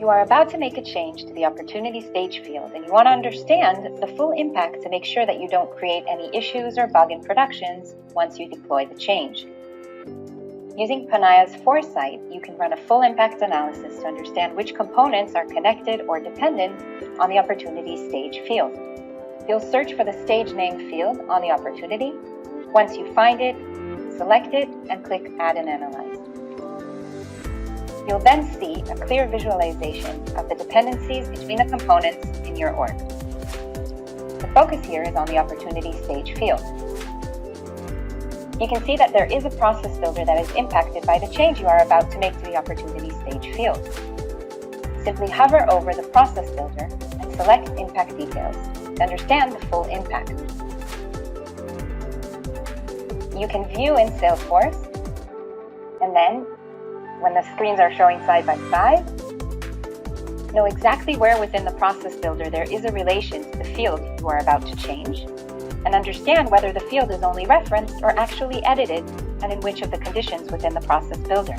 You are about to make a change to the opportunity stage field, and you want to understand the full impact to make sure that you don't create any issues or bug in productions once you deploy the change. Using Panaya's ForeSight, you can run a full impact analysis to understand which components are connected or dependent on the opportunity stage field. You'll search for the stage name field on the opportunity. Once you find it, select it and click Add and Analyze. You'll then see a clear visualization of the dependencies between the components in your org. The focus here is on the opportunity stage field. You can see that there is a process builder that is impacted by the change you are about to make to the opportunity stage field. Simply hover over the process builder and select Impact Details to understand the full impact. You can view in Salesforce, and then, when the screens are showing side by side, know exactly where within the process builder there is a relation to the field you are about to change, and understand whether the field is only referenced or actually edited, and in which of the conditions within the process builder.